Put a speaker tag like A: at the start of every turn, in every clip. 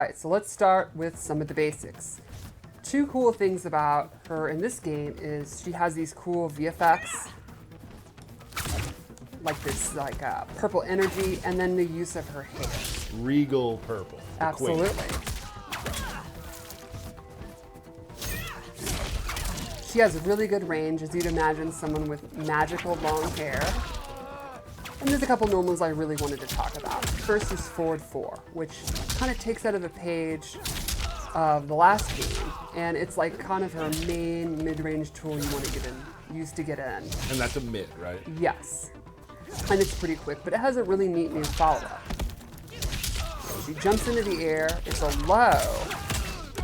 A: Alright, so let's start with some of the basics. Two cool things about her in this game is she has these cool VFX, like this purple energy, and then the use of her hair.
B: Regal purple.
A: Absolutely. She has really good range, as you'd imagine someone with magical long hair. And there's a couple normals I really wanted to talk about. First is forward 4, which kind of takes out of the page of the last game, and it's like kind of her main mid-range tool you want to use to get in.
B: And that's a mid, right?
A: Yes. And it's pretty quick, but it has a really neat new follow-up. She jumps into the air, it's a low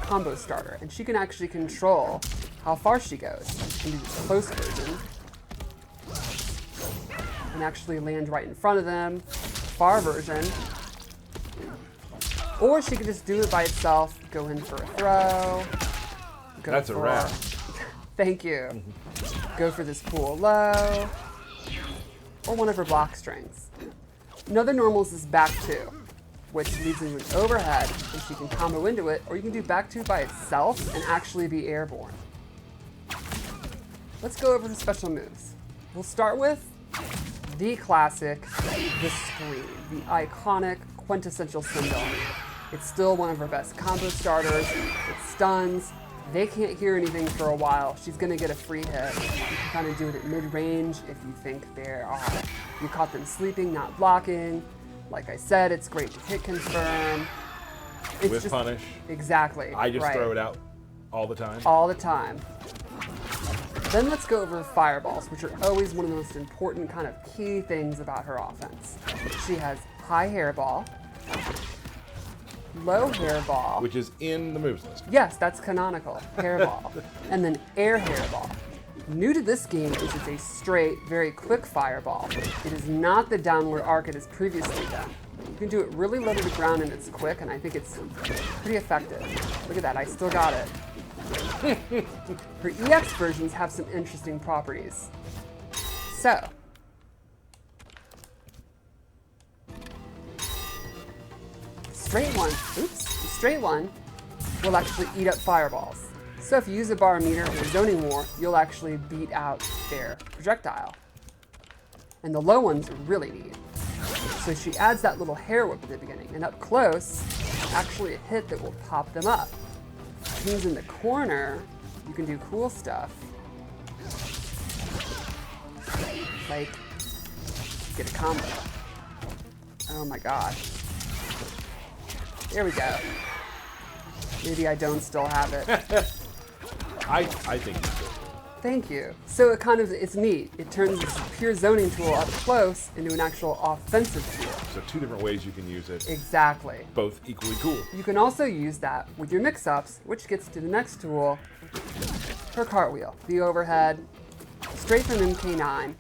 A: combo starter, and she can actually control how far she goes. She can do the close version, and actually land right in front of them, far version. Or she could just do it by itself, go in for a throw.
B: That's a wrap.
A: Thank you. Go for this cool low, or one of her block strings. Another normals is back 2, which leads into an overhead, and she can combo into it, or you can do back 2 by itself and actually be airborne. Let's go over the special moves. We'll start with the classic, the Scream, the iconic, quintessential Sindel. It's still one of her best combo starters. It stuns. They can't hear anything for a while. She's gonna get a free hit. You can kind of do it at mid-range if you think you caught them sleeping, not blocking. Like I said, it's great to hit confirm. It's
B: with punish.
A: Exactly.
B: I just throw it out all the time.
A: All the time. Then let's go over fireballs, which are always one of the most important kind of key things about her offense. She has high hairball, low hairball.
B: Which is in the moves list.
A: Yes, that's canonical, hairball. And then air hairball. New to this game is it's a straight, very quick fireball. It is not the downward arc it has previously done. You can do it really low to the ground and it's quick, and I think it's pretty effective. Look at that, I still got it. Her EX versions have some interesting properties. So, the straight one will actually eat up fireballs. So if you use a barometer or a zoning war, you'll actually beat out their projectile. And the low ones are really neat. So she adds that little hair whip at the beginning, and up close, actually a hit that will pop them up. Means in the corner, you can do cool stuff. Like, get a combo. Oh my god. There we go. Maybe I don't still have it.
B: I think you do.
A: Thank you. So it's neat. It turns this pure zoning tool up close into an actual offensive tool.
B: So 2 different ways you can use it.
A: Exactly.
B: Both equally cool.
A: You can also use that with your mix-ups, which gets to the next tool, her cartwheel, the overhead, straight from MK9.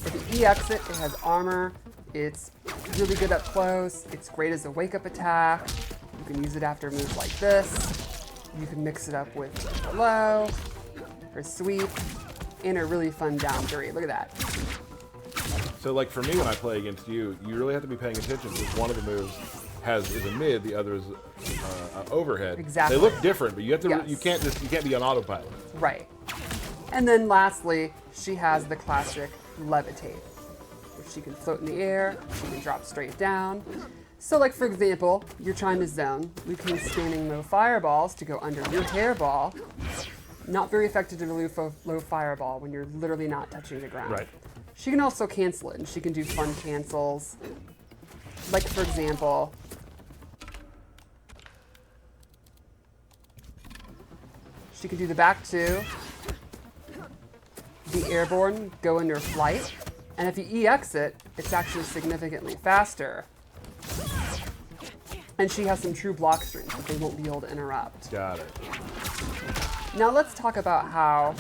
A: If you EX it, it has armor. It's really good up close. It's great as a wake-up attack. You can use it after moves like this. You can mix it up with her low, her sweep, and a really fun down three. Look at that.
B: So like for me when I play against you, you really have to be paying attention because one of the moves is a mid, the other is overhead.
A: Exactly.
B: They look different, but you have to
A: Yes.
B: you can't be on autopilot.
A: Right. And then lastly, she has the classic levitate, which she can float in the air, she can drop straight down. So like for example, you're trying to zone, we can use standing low fireballs to go under your hairball. Not very effective to low fireball when you're literally not touching the ground.
B: Right.
A: She can also cancel it, and she can do fun cancels. Like for example, she can do the back 2, be airborne, go into flight, and if you EX it, it's actually significantly faster. And she has some true block strings that they won't be able to interrupt.
B: Got it.
A: Now let's talk about how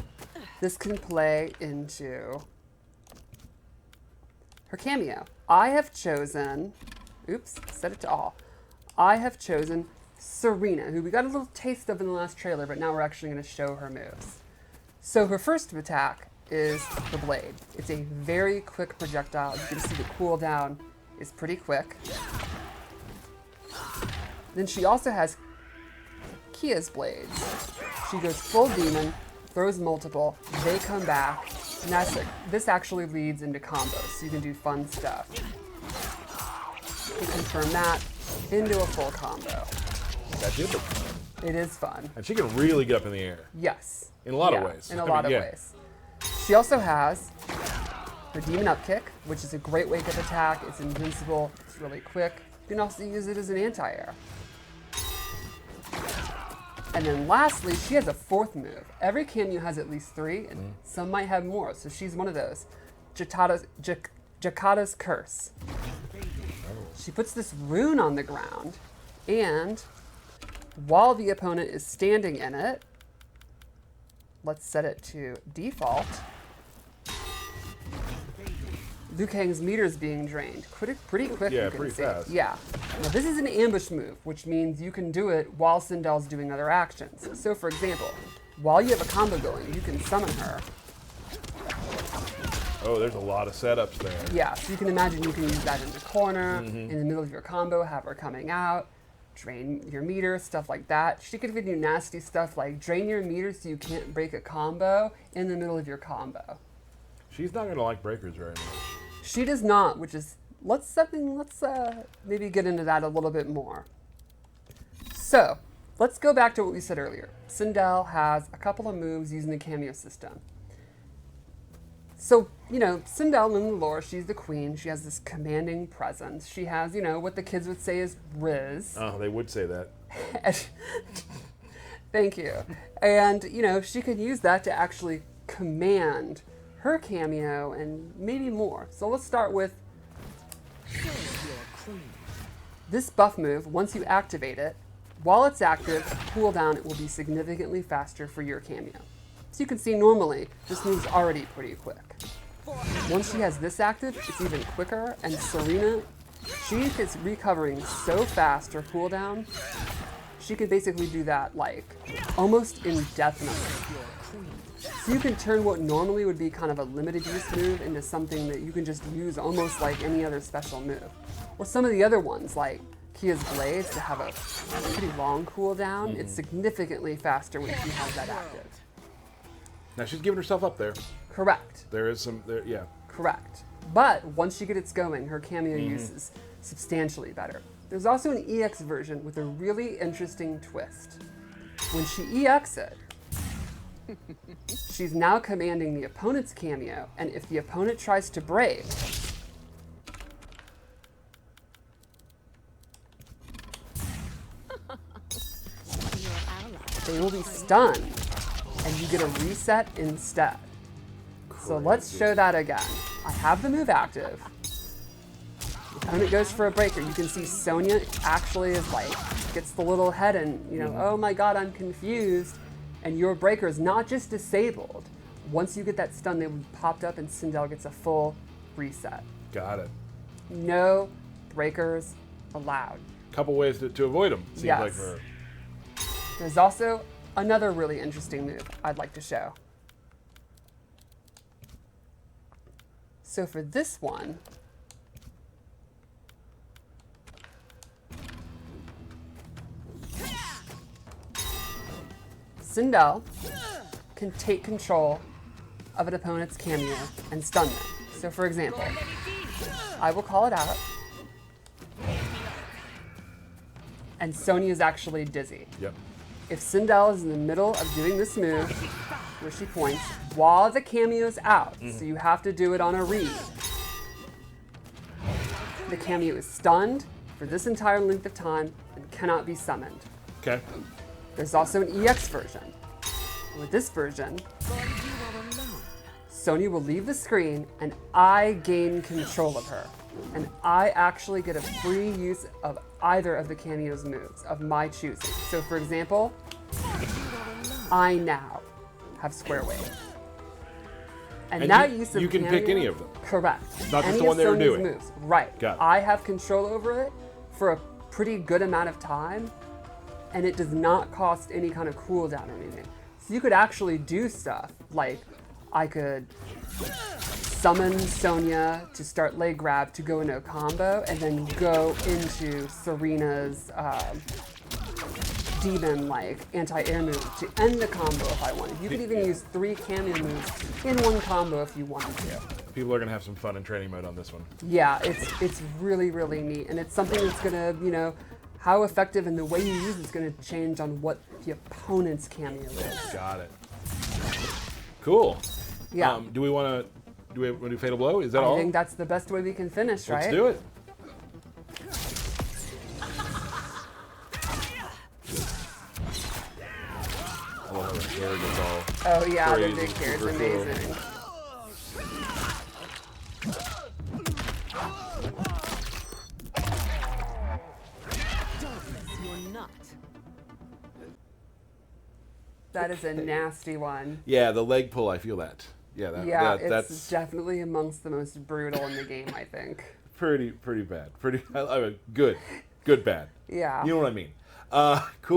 A: this can play into her cameo. I have chosen, set it to all. I have chosen Sareena, who we got a little taste of in the last trailer, but now we're actually going to show her moves. So her first attack is the blade. It's a very quick projectile. You can see the cooldown is pretty quick. Then she also has Kia's blades. She goes full demon, throws multiple, they come back, and this actually leads into combos, so you can do fun stuff. You can turn that into a full combo.
B: That did look fun.
A: It is fun.
B: And she can really get up in the air.
A: Yes.
B: In a lot of ways.
A: In a lot of ways. She also has her demon up kick, which is a great wake-up attack. It's invincible. It's really quick. You can also use it as an anti-air. And then lastly, she has a fourth move. Every Kameo has at least 3, and some might have more, so she's one of those. Jakata's Curse. She puts this rune on the ground, and while the opponent is standing in it, let's set it to default, Liu Kang's meter is being drained. Pretty quick,
B: yeah,
A: you can
B: pretty
A: see.
B: fast.
A: Yeah. Now this is an ambush move, which means you can do it while Sindel's doing other actions. So for example, while you have a combo going, you can summon her.
B: Oh, there's a lot of setups there.
A: Yeah, so you can imagine you can use that in the corner, in the middle of your combo, have her coming out, drain your meter, stuff like that. She could even do nasty stuff like drain your meter so you can't break a combo in the middle of your combo.
B: She's not gonna like breakers very much.
A: She does not, which is, let's maybe get into that a little bit more. So, let's go back to what we said earlier. Sindel has a couple of moves using the Kameo system. So, you know, Sindel in the lore, she's the queen. She has this commanding presence. She has, you know, what the kids would say is Riz.
B: Oh, they would say that.
A: Thank you. And, you know, she could use that to actually command her Kameo and maybe more. So let's start with this buff move. Once you activate it, while it's active, cooldown, it will be significantly faster for your Kameo. So you can see normally, this move's already pretty quick. Once she has this active, it's even quicker, and Sareena, she is recovering so fast her cooldown, she can basically do that like almost indefinitely. So you can turn what normally would be kind of a limited use move into something that you can just use almost like any other special move. Or some of the other ones like Kia's blades that have a pretty long cooldown, it's significantly faster when she has that active.
B: Now she's giving herself up there.
A: Correct.
B: There is some, yeah.
A: Correct. But once she gets going, her Kameo use is substantially better. There's also an EX version with a really interesting twist. When she EX it, she's now commanding the opponent's Kameo, and if the opponent tries to break, they will be stunned, and you get a reset instead. So let's show that again. I have the move active. The opponent goes for a breaker. You can see Sonya actually is like, gets the little head and, you know, oh my god, I'm confused. And your breaker is not just disabled. Once you get that stun, they will be popped up and Sindel gets a full reset.
B: Got it.
A: No breakers allowed.
B: Couple ways to avoid them, seems
A: Yes.
B: like for her.
A: There's also another really interesting move I'd like to show. So for this one, Sindel can take control of an opponent's Kameo and stun them. So for example, I will call it out, and Sonya is actually dizzy.
B: Yep.
A: If Sindel is in the middle of doing this move, where she points, while the Kameo's out, so you have to do it on a read, the Kameo is stunned for this entire length of time and cannot be summoned.
B: Okay.
A: There's also an EX version. With this version, Sonya will leave the screen and I gain control of her. And I actually get a free use of either of the Kameo's moves of my choosing. So for example, I now have Square Wave. And that use of
B: you can
A: Kameo,
B: pick any of them.
A: Correct.
B: Not just
A: Any
B: the one
A: of
B: they were
A: Sonya's
B: doing.
A: moves. Right.
B: Got it.
A: I have control over it for a pretty good amount of time, and it does not cost any kind of cooldown or anything. So you could actually do stuff like I could summon Sonya to start leg grab to go into a combo, and then go into Sareena's demon-like anti-air move to end the combo if I wanted. You could even use 3 Kameo moves in one combo if you wanted to.
B: People are gonna have some fun in training mode on this one.
A: Yeah, it's really, really neat, and it's something that's gonna, you know, how effective and the way you use it's gonna change on what the opponent's Kameo is.
B: Got it. Cool.
A: Yeah.
B: Do we want to do Fatal Blow? Is that all?
A: I think that's the best way we can finish, right?
B: Let's do it. I love how the hair gets all
A: Oh yeah, the
B: crazy,
A: big hair is
B: super cool.
A: amazing. That is a nasty one.
B: Yeah, the leg pull, I feel that. Yeah,
A: It's
B: that's
A: definitely amongst the most brutal in the game, I think.
B: pretty bad. I mean, good bad.
A: Yeah.
B: You know what I mean. Cool.